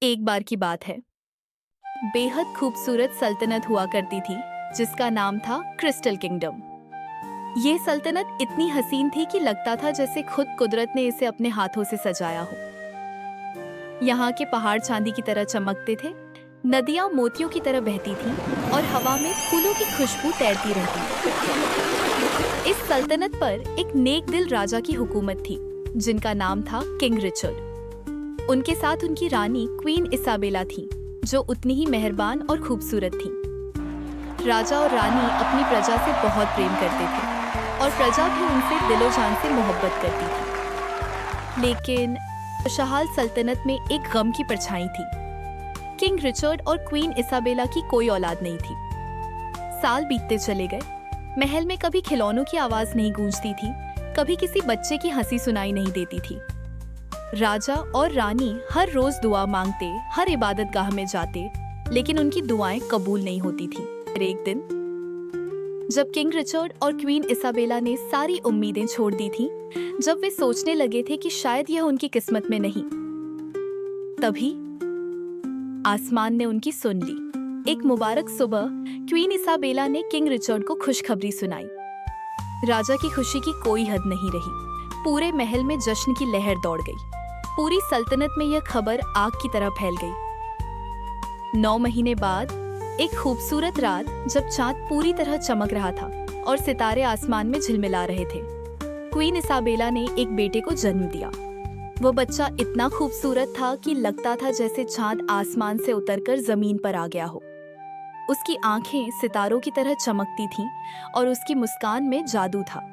एक बार की बात है, बेहद खूबसूरत सल्तनत हुआ करती थी जिसका नाम था क्रिस्टल किंगडम। ये सल्तनत इतनी हसीन थी कि लगता था जैसे खुद कुदरत ने इसे अपने हाथों से सजाया हो। यहाँ के पहाड़ चांदी की तरह चमकते थे, नदियाँ मोतियों की तरह बहती थीं और हवा में फूलों की खुशबू तैरती रहती। इस सल्तनत पर एक नेक दिल राजा की हुकूमत थी जिनका नाम था किंग रिचर्ड। उनके साथ उनकी रानी क्वीन इसाबेला थी, जो उतनी ही मेहरबान और खूबसूरत थी। राजा और रानी अपनी प्रजा से बहुत प्रेम करते थे और प्रजा भी उनसे दिलो जान से मोहब्बत करती थी। लेकिन खुशहाल सल्तनत में एक गम की परछाई थी। किंग रिचर्ड और क्वीन इसाबेला की कोई औलाद नहीं थी। साल बीतते चले गए। महल में कभी खिलौनों की आवाज नहीं गूंजती थी, कभी किसी बच्चे की हंसी सुनाई नहीं देती थी। राजा और रानी हर रोज दुआ मांगते, हर इबादतगाह में जाते, लेकिन उनकी दुआएं कबूल नहीं होती थी। एक दिन जब किंग रिचर्ड और क्वीन इसाबेला ने सारी उम्मीदें छोड़ दी थीं, जब वे सोचने लगे थे कि शायद यह उनकी किस्मत में नहीं, तभी आसमान ने उनकी सुन ली। एक मुबारक सुबह क्वीन इसाबेला ने किंग रिचर्ड को खुशखबरी सुनाई। राजा की खुशी की कोई हद नहीं रही। पूरे महल में जश्न की लहर दौड़ गई। पूरी सल्तनत में यह खबर आग की तरह फैल गई। 9 महीने बाद एक खूबसूरत रात, जब चांद पूरी तरह चमक रहा था और सितारे आसमान में झिलमिला रहे थे, क्वीन इसाबेला ने एक बेटे को जन्म दिया। वो बच्चा इतना खूबसूरत था कि लगता था जैसे चांद आसमान से उतरकर जमीन पर आ गया हो। उसकी आंखें सितारों की तरह चमकती थीं और उसकी मुस्कान में जादू था।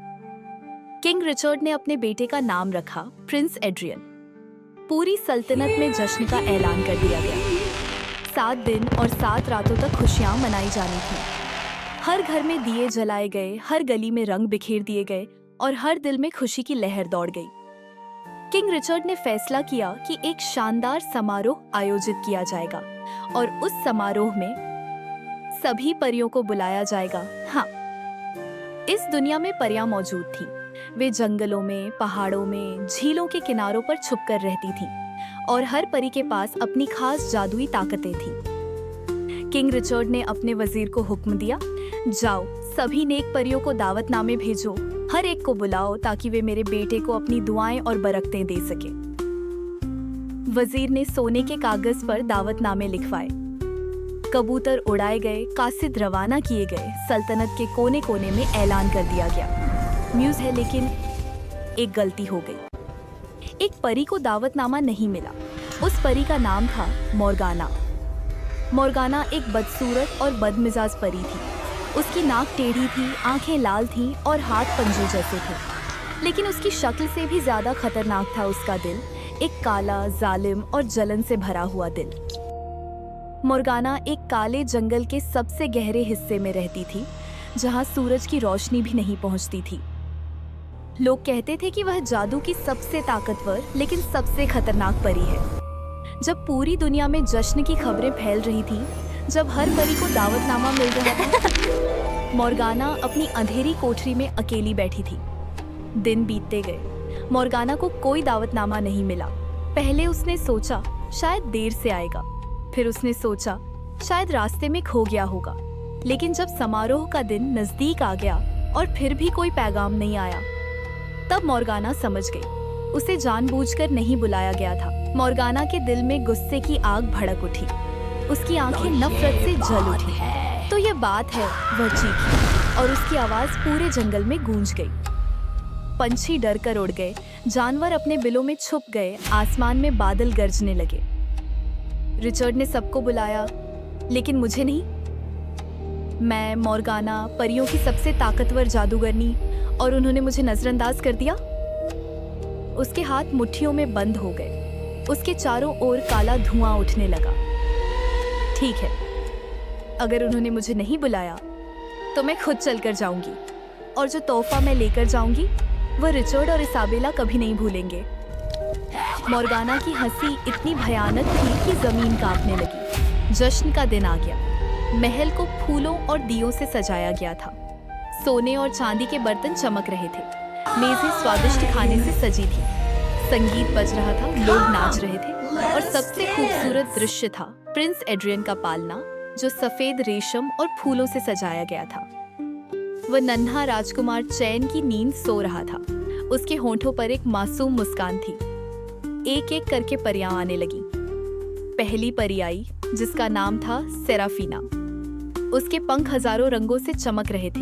किंग रिचर्ड ने अपने बेटे का नाम रखा प्रिंस एड्रियन। पूरी सल्तनत में जश्न का ऐलान कर दिया गया। 7 दिन और 7 रातों तक खुशियां मनाई जानी थी। हर घर में दिए जलाए गए, हर गली में रंग बिखेर दिए गए और हर दिल में खुशी की लहर दौड़ गई। किंग रिचर्ड ने फैसला किया कि एक शानदार समारोह आयोजित किया जाएगा और उस समारोह में सभी परियों को बुलाया जाएगा। हाँ, इस दुनिया में परियां मौजूद थीं। वे जंगलों में, पहाड़ों में, झीलों के किनारों पर छुपकर रहती थीं और हर परी के पास अपनी खास जादुई ताकतें थीं। किंग रिचर्ड ने अपने वजीर को हुक्म दिया, जाओ सभी नेक परियों को दावतनामे भेजो, हर एक को बुलाओ ताकि वे मेरे बेटे को अपनी दुआएं और बरकतें दे सके। वजीर ने सोने के कागज पर दावतनामे लिखवाए। कबूतर उड़ाए गए, कासिद रवाना किए गए, सल्तनत के कोने कोने में ऐलान कर दिया गया। न्यूज़ है, लेकिन एक गलती हो गई। एक परी को दावतनामा नहीं मिला। उस परी का नाम था मोर्गाना। मोर्गाना एक बदसूरत और बदमिजाज परी थी। उसकी नाक टेढ़ी थी, आंखें लाल थीं और हाथ पंजों जैसे थे। लेकिन उसकी शक्ल से भी ज्यादा खतरनाक था उसका दिल, एक काला, जालिम और जलन से भरा हुआ दिल। मोर्गाना एक काले जंगल के सबसे गहरे हिस्से में रहती थी, जहां सूरज की रोशनी भी नहीं पहुंचती थी। लोग कहते थे कि वह जादू की सबसे ताकतवर लेकिन सबसे खतरनाक परी है। जब पूरी दुनिया में जश्न की खबरें फैल रही थीं, जब हर परी को दावतनामा मिल रहा था, मोर्गाना अपनी अंधेरी कोठरी में अकेली बैठी थी। दिन बीतते गए, मोर्गाना को कोई दावतनामा नहीं मिला। पहले उसने सोचा शायद देर से आएगा, फिर उसने सोचा शायद रास्ते में खो गया होगा। लेकिन जब समारोह का दिन नजदीक आ गया और फिर भी कोई पैगाम नहीं आया, तब मोर्गाना समझ गई उसे जानबूझकर नहीं बुलाया गया था। मोर्गाना के दिल में गुस्से की आग भड़क उठी। उसकी आंखें नफरत से जल उठी। तो ये बात है, वह चीखी और उसकी आवाज पूरे जंगल में गूंज गई। पंछी डर कर उड़ गए, जानवर अपने बिलों में छुप गए, आसमान में बादल गरजने लगे। रिचर्ड ने सबको बुलाया, लेकिन मुझे नहीं। मैं मोर्गाना, परियों की सबसे ताकतवर जादूगरनी, और उन्होंने मुझे नजरअंदाज कर दिया। उसके हाथ मुट्ठियों में बंद हो गए। उसके चारों ओर काला धुआं उठने लगा। ठीक है, अगर उन्होंने मुझे नहीं बुलाया तो मैं खुद चलकर जाऊंगी, और जो तोहफा मैं लेकर जाऊंगी वह रिचर्ड और इसाबेला कभी नहीं भूलेंगे। मोर्गाना की हंसी इतनी भयानक थी कि जमीन कांपने लगी। जश्न का दिन आ गया। महल को फूलों और दियों से सजाया गया था। सोने और चांदी के बर्तन चमक रहे थे। मेजें स्वादिष्ट खाने से सजी थी। संगीत बज रहा था, लोग नाच रहे थे और सबसे खूबसूरत दृश्य था प्रिंस एड्रियन का पालना, जो सफेद रेशम और फूलों से सजाया गया था। वह नन्हा राजकुमार चैन की नींद सो रहा था। उसके होठों पर एक मासूम मुस्कान थी। एक एक करके परियां आने लगी। पहली परी आई, जिसका नाम था सेराफीना। उसके पंख हजारों रंगों से चमक रहे थे।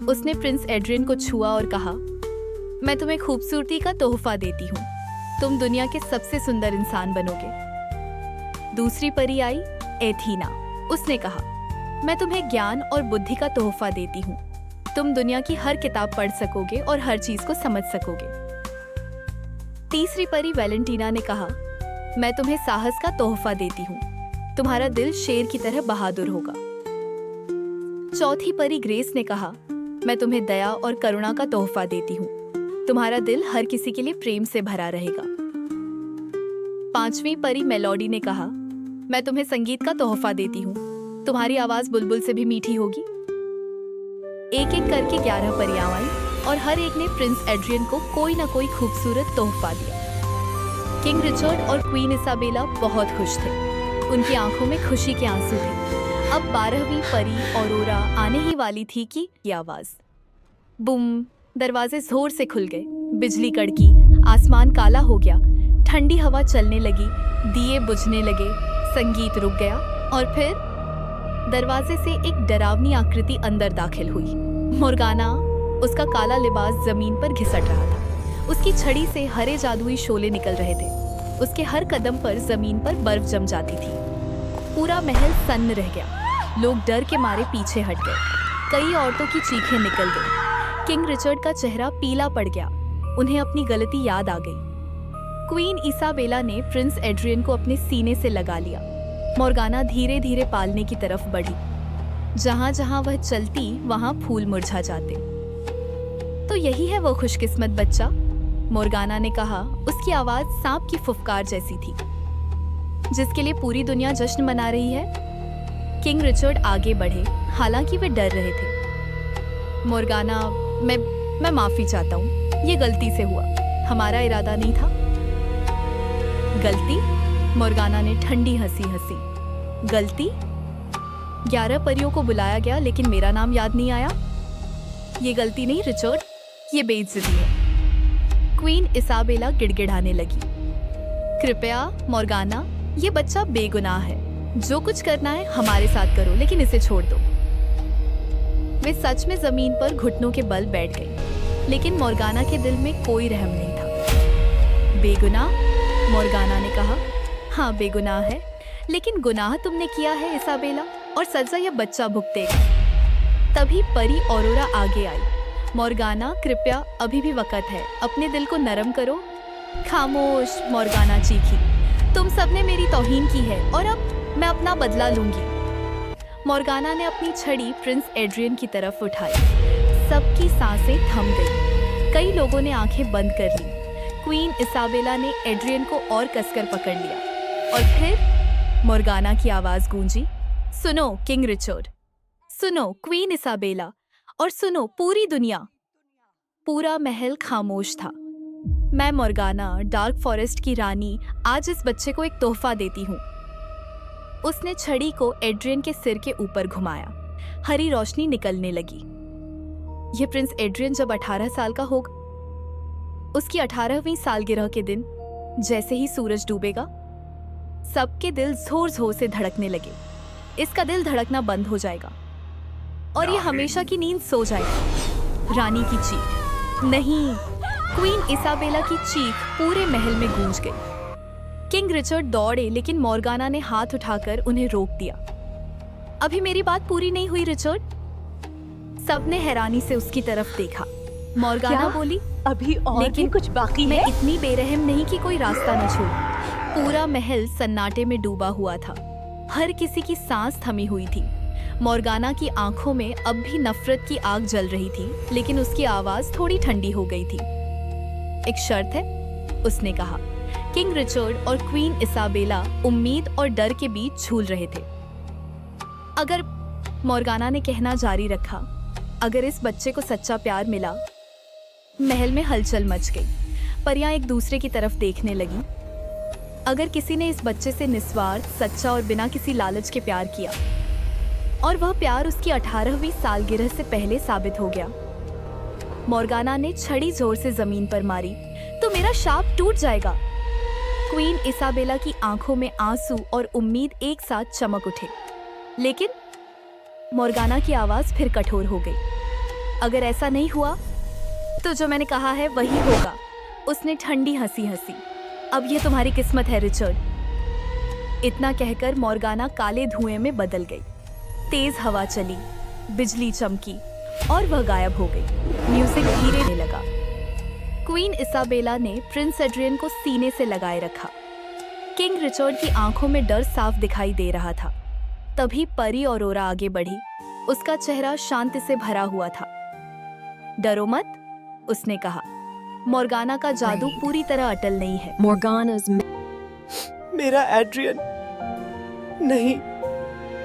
उसने प्रिंस एड्रियन को छुआ और कहा, मैं तुम्हें खूबसूरती का तोहफा देती हूँ। तुम दुनिया के सबसे सुंदर इंसान बनोगे। दूसरी परी आई, एथीना। उसने कहा, मैं तुम्हें ज्ञान और बुद्धि का तोहफा देती हूँ। तुम दुनिया की हर किताब पढ़ सकोगे और हर चीज को समझ सकोगे। तीसरी परी वैलेंटीना ने कहा, मैं तुम्हें साहस का तोहफा देती हूँ। तुम्हारा दिल शेर की तरह बहादुर होगा। चौथी परी ग्रेस ने कहा, मैं तुम्हें दया और करुणा का तोहफा देती हूँ। तुम्हारा दिल हर किसी के लिए प्रेम से भरा रहेगा। पांचवी परी मेलोडी ने कहा, मैं तुम्हें संगीत का तोहफा देती हूँ। तुम्हारी आवाज बुलबुल से भी मीठी होगी। एक एक करके 11 परियां आई और हर एक ने प्रिंस एड्रियन को कोई ना कोई खूबसूरत तोहफा दिया। किंग रिचर्ड और क्वीन इसाबेला बहुत खुश थे। उनकी आंखों में खुशी के आंसू थे। अब 12वीं परी ऑरोरा आने ही वाली थी कि ये आवाज, बुम। दरवाजे जोर से खुल गए। बिजली कड़की, आसमान काला हो गया, ठंडी हवा चलने लगी, दिए बुझने लगे, संगीत रुक गया और फिर दरवाजे से एक डरावनी आकृति अंदर दाखिल हुई। मोर्गाना, उसका काला लिबास जमीन पर घिसट रहा था। उसकी छड़ी से हरे जादुई शोले निकल रहे थे। उसके हर कदम पर जमीन पर बर्फ जम जाती थी। पूरा महल सन्न रह गया। लोग डर के मारे पीछे हट गए। कई औरतों की चीखें निकल गई। किंग रिचर्ड का चेहरा पीला पड़ गया। उन्हें अपनी गलती याद आ गई। क्वीन इसाबेला ने प्रिंस एड्रियन को अपने सीने से लगा लिया। मोर्गाना धीरे धीरे पालने की तरफ बढ़ी। जहां जहां वह चलती वहां फूल मुरझा जाते। तो यही है वो खुशकिस्मत बच्चा, मोर्गाना ने कहा। उसकी आवाज सांप की फुफकार जैसी थी, जिसके लिए पूरी दुनिया जश्न मना रही है। किंग रिचर्ड आगे बढ़े, हालांकि वे डर रहे थे। मोर्गाना, मैं माफी चाहता हूँ। ये गलती से हुआ। हमारा इरादा नहीं था। गलती? मोर्गाना ने ठंडी हंसी हंसी। गलती? 11 परियों को बुलाया गया लेकिन मेरा नाम याद नहीं आया। ये गलती नहीं रिचर्ड, ये बेइज्जती है। क्वीन इसाबेला गिड़गिड़ाने लगी। कृपया मोर्गाना, ये बच्चा बेगुनाह है। जो कुछ करना है हमारे साथ करो, लेकिन इसे छोड़ दो। वे सच में जमीन पर घुटनों के बल बैठ गई, लेकिन मोर्गाना के दिल में कोई रहम नहीं था। बेगुनाह? मोर्गाना ने कहा, हाँ बेगुनाह है, लेकिन गुनाह तुमने किया है इसाबेला, और सजा यह बच्चा भुगतेगा। तभी परी ऑरोरा आगे आई। मोर्गाना, कृपया, अभी भी वक्त है। अपने दिल को नरम करो। खामोश, मोर्गाना चीखी। तुम सबने मेरी तौहीन की है और अब मैं अपना बदला लूंगी। मोर्गाना ने अपनी छड़ी प्रिंस एड्रियन की तरफ उठाई। सबकी सांसें थम गई। कई लोगों ने आंखें बंद कर ली। क्वीन इसाबेला ने एड्रियन को और कसकर पकड़ लिया और फिर मोर्गाना की आवाज गूंजी, सुनो किंग रिचर्ड, सुनो क्वीन इसाबेला, और सुनो पूरी दुनिया। पूरा महल खामोश था। मैं मोर्गाना, डार्क फॉरेस्ट की रानी, आज इस बच्चे को एक तोहफा देती हूँ। उसने छड़ी को एड्रियन के सिर के ऊपर घुमाया। हरी रोशनी निकलने लगी। यह प्रिंस एड्रियन जब 18 साल का होगा, उसकी 18वीं सालगिरह के दिन, जैसे ही सूरज डूबेगा, सबके दिल जोर जोर से धड़कने लगे। इसका दिल धड़कना बंद हो जाएगा और यह हमेशा की नींद सो जाएगा। रानी की चीख, नहीं, क्वीन इसाबेला की चीख पूरे महल में गूंज गई। किंग रिचर्ड दौड़े, लेकिन मोर्गाना ने हाथ उठाकर उन्हें रोक दिया। अभी मेरी बात पूरी नहीं हुई रिचर्ड। सबने हैरानी से उसकी तरफ देखा। मोर्गाना बोली, अभी और लेकिन भी कुछ बाकी मैं है। इतनी बेरहम नहीं कि कोई रास्ता न छोड़। पूरा महल सन्नाटे में डूबा हुआ था। हर किसी की सांस थमी हुई थी। मोर्गाना की आंखों में अब भी नफरत की आग जल रही थी, लेकिन उसकी आवाज थोड़ी ठंडी हो गई थी। एक शर्त है, उसने कहा। किंग रिचर्ड और क्वीन इसाबेला उम्मीद और डर के बीच झूल रहे थे। अगर, मोर्गाना ने कहना जारी रखा, अगर इस बच्चे को सच्चा प्यार मिला। महल में हलचल मच गई। परियां एक दूसरे की तरफ देखने लगी। अगर किसी ने इस बच्चे से निस्वार्थ, सच्चा और बिना किसी लालच के प्यार किया और वह प्यार उसकी 18वीं सालगिरह से पहले साबित हो गया। मॉर्गाना ने छड़ी जोर से जमीन पर मारी तो मेरा शाप टूट जाएगा। क्वीन इसाबेला की आंखों में आंसू और उम्मीद एक साथ चमक उठे, लेकिन मॉर्गाना की आवाज फिर कठोर हो गई। अगर ऐसा नहीं हुआ तो जो मैंने कहा है वही होगा। उसने ठंडी हंसी हंसी। अब यह तुम्हारी किस्मत है रिचर्ड। इतना कहकर मॉर्गाना काले धुएं में बदल गई। तेज हवा चली, बिजली चमकी और वह गायब हो गई। म्यूजिक धीरे होने लगा। क्वीन इसाबेला ने प्रिंस एड्रियन को सीने से लगाए रखा। किंग रिचर्ड की आंखों में डर साफ दिखाई दे रहा था। तभी परी औरोरा आगे बढ़ी। उसका चेहरा शांति से भरा हुआ था। डरो मत, उसने कहा। मॉर्गाना का जादू पूरी तरह अटल नहीं है। Morgana's मेरा एड्रियन, नहीं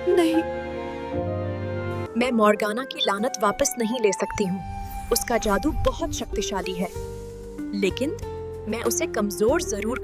नहीं। मैं मॉर्गाना की लानत वापस नहीं ले सकती हूँ। उसका जादू बहुत शक्तिशाली है, लेकिन मैं उसे कमजोर जरूर